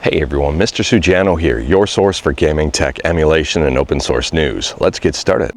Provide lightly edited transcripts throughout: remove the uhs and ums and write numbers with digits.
Hey everyone, Mr. Sudachi here, your source for gaming, tech, emulation, and open source news. Let's get started.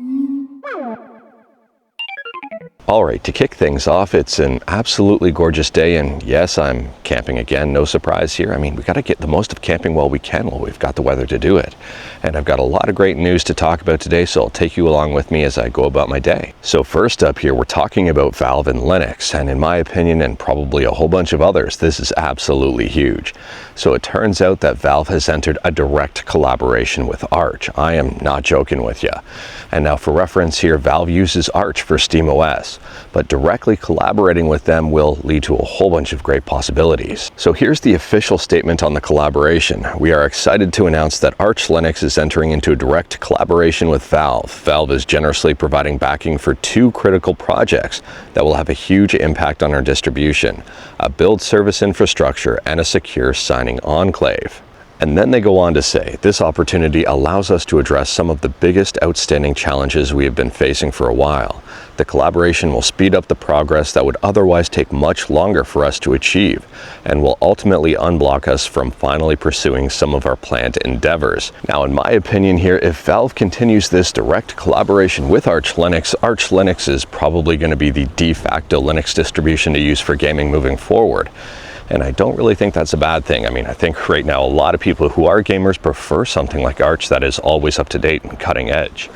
Alright, to kick things off, it's an absolutely gorgeous day, and yes, I'm camping again, no surprise here. I mean, we gotta get the most of camping while we can while we've got the weather to do it. And I've got a lot of great news to talk about today, so I'll take you along with me as I go about my day. So first up here, we're talking about Valve and Linux, and in my opinion, and probably a whole bunch of others, this is absolutely huge. So it turns out that Valve has entered a direct collaboration with Arch. I am not joking with you. And now for reference here, Valve uses Arch for SteamOS. But directly collaborating with them will lead to a whole bunch of great possibilities. So here's the official statement on the collaboration. We are excited to announce that Arch Linux is entering into a direct collaboration with Valve. Valve is generously providing backing for two critical projects that will have a huge impact on our distribution: a build service infrastructure and a secure signing enclave. And then they go on to say, this opportunity allows us to address some of the biggest outstanding challenges we have been facing for a while. The collaboration will speed up the progress that would otherwise take much longer for us to achieve, and will ultimately unblock us from finally pursuing some of our planned endeavors. Now, in my opinion here, if Valve continues this direct collaboration with Arch Linux is probably going to be the de facto Linux distribution to use for gaming moving forward. And I don't really think that's a bad thing. I mean, I think right now a lot of people who are gamers prefer something like Arch that is always up to date and cutting edge.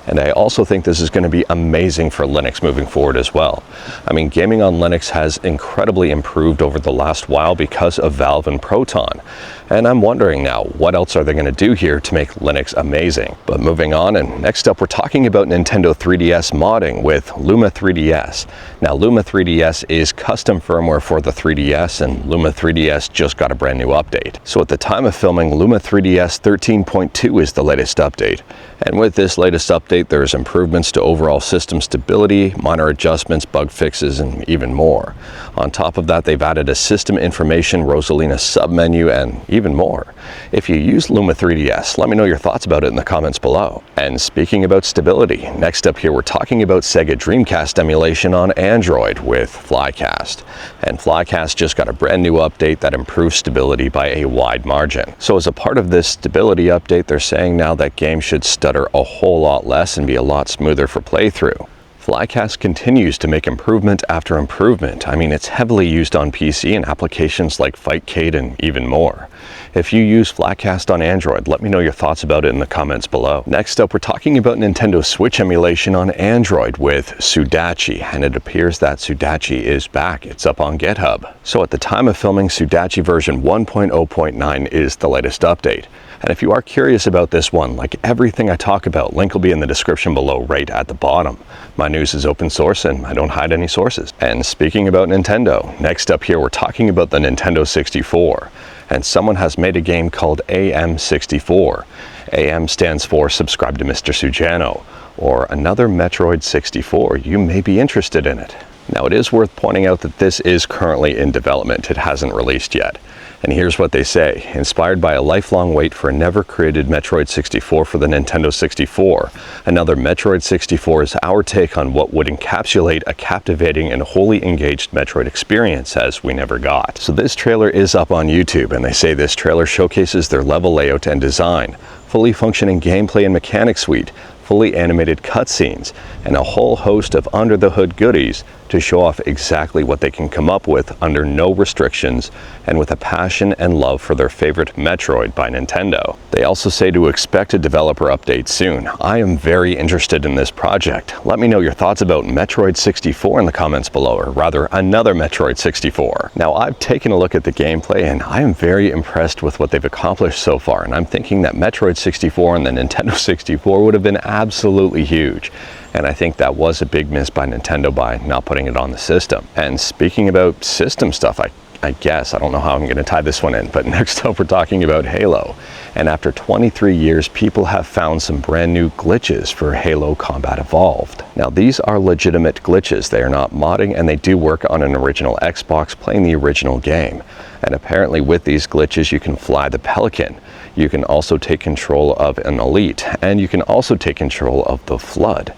And I also think this is going to be amazing for Linux moving forward as well. I mean, gaming on Linux has incredibly improved over the last while because of Valve and Proton. And I'm wondering now, what else are they going to do here to make Linux amazing? But moving on, and next up we're talking about Nintendo 3DS modding with Luma3DS. Now, Luma3DS is custom firmware for the 3DS, and Luma3DS just got a brand new update. So at the time of filming, Luma3DS 13.2 is the latest update. And with this latest update, there's improvements to overall system stability, minor adjustments, bug fixes, and even more. On top of that, they've added a system information Rosalina submenu and even more. If you use Luma3DS, let me know your thoughts about it in the comments below. And speaking about stability, next up here we're talking about Sega Dreamcast emulation on Android with Flycast. And Flycast just got a brand new update that improves stability by a wide margin. So as a part of this stability update, they're saying now that games should stutter a whole lot less and be a lot smoother for playthrough. Flycast continues to make improvement after improvement. I mean, it's heavily used on PC in applications like Fightcade and even more. If you use Flycast on Android, let me know your thoughts about it in the comments below. Next up, we're talking about Nintendo Switch emulation on Android with Sudachi, and it appears that Sudachi is back. It's up on GitHub. So at the time of filming, Sudachi version 1.0.9 is the latest update. And if you are curious about this one, like everything I talk about, link will be in the description below right at the bottom. My news is open source and I don't hide any sources. And speaking about Nintendo, next up here we're talking about the Nintendo 64. And someone has made a game called AM64. AM stands for Subscribe to Mr. Sudachi, or another Metroid 64. You may be interested in it. Now, it is worth pointing out that this is currently in development. It hasn't released yet. And here's what they say: inspired by a lifelong wait for a never-created Metroid 64 for the Nintendo 64, another Metroid 64 is our take on what would encapsulate a captivating and wholly engaged Metroid experience as we never got. So this trailer is up on YouTube, and they say this trailer showcases their level layout and design, fully functioning gameplay and mechanic suite, fully animated cutscenes, and a whole host of under-the-hood goodies to show off exactly what they can come up with under no restrictions and with a passion and love for their favorite Metroid by Nintendo. They also say to expect a developer update soon. I am very interested in this project. Let me know your thoughts about Metroid 64 in the comments below, or rather another Metroid 64. Now, I've taken a look at the gameplay and I am very impressed with what they've accomplished so far, and I'm thinking that Metroid 64 and the Nintendo 64 would have been absolutely huge. And I think that was a big miss by Nintendo by not putting it on the system. And speaking about system stuff, I guess, I don't know how I'm going to tie this one in, but next up we're talking about Halo. And after 23 years, people have found some brand new glitches for Halo Combat Evolved. Now, these are legitimate glitches. They are not modding, and they do work on an original Xbox playing the original game. And apparently with these glitches, you can fly the Pelican. You can also take control of an Elite, and you can also take control of the Flood.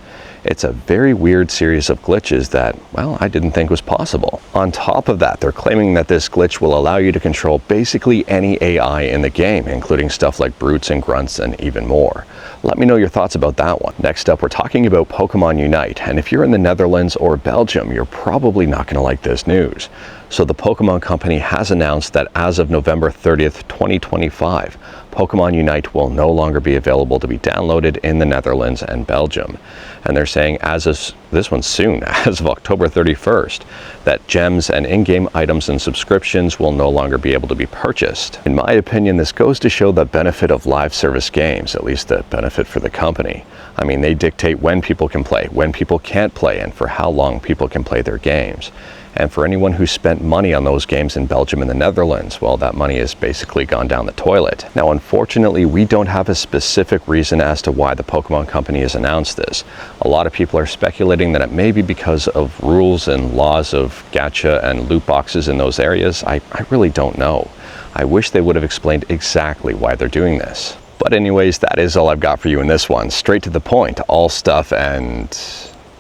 It's a very weird series of glitches that, well, I didn't think was possible. On top of that, they're claiming that this glitch will allow you to control basically any AI in the game, including stuff like brutes and grunts and even more. Let me know your thoughts about that one. Next up, we're talking about Pokemon Unite, and if you're in the Netherlands or Belgium, you're probably not going to like this news. So the Pokemon Company has announced that as of November 30th, 2025, Pokemon Unite will no longer be available to be downloaded in the Netherlands and Belgium. And they're saying as of this one soon, as of October 31st, that gems and in-game items and subscriptions will no longer be able to be purchased. In my opinion, this goes to show the benefit of live service games, at least the benefit for the company. I mean, they dictate when people can play, when people can't play, and for how long people can play their games. And for anyone who spent money on those games in Belgium and the Netherlands, well, that money has basically gone down the toilet. Now, unfortunately, we don't have a specific reason as to why the Pokemon Company has announced this. A lot of people are speculating that it may be because of rules and laws of gacha and loot boxes in those areas. I really don't know. I wish they would have explained exactly why they're doing this. But anyways, that is all I've got for you in this one. Straight to the point, all stuff, and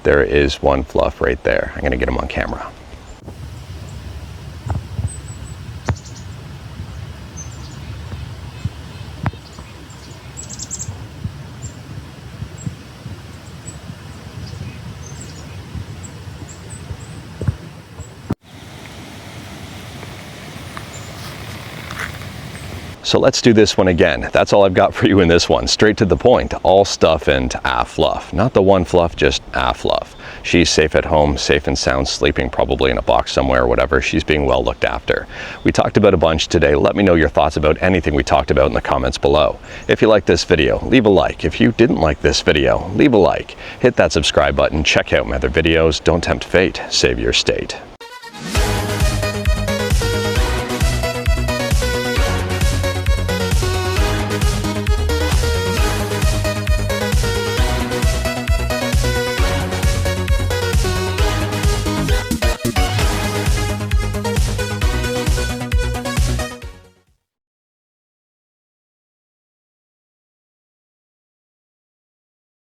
there is one fluff right there. I'm gonna get him on camera. So let's do this one again. That's all I've got for you in this one. Straight to the point, all stuff and fluff. Not the one fluff, just fluff. She's safe at home, safe and sound, sleeping probably in a box somewhere or whatever. She's being well looked after. We talked about a bunch today. Let me know your thoughts about anything we talked about in the comments below. If you liked this video, leave a like. If you didn't like this video, leave a like. Hit that subscribe button, check out my other videos. Don't tempt fate, save your state.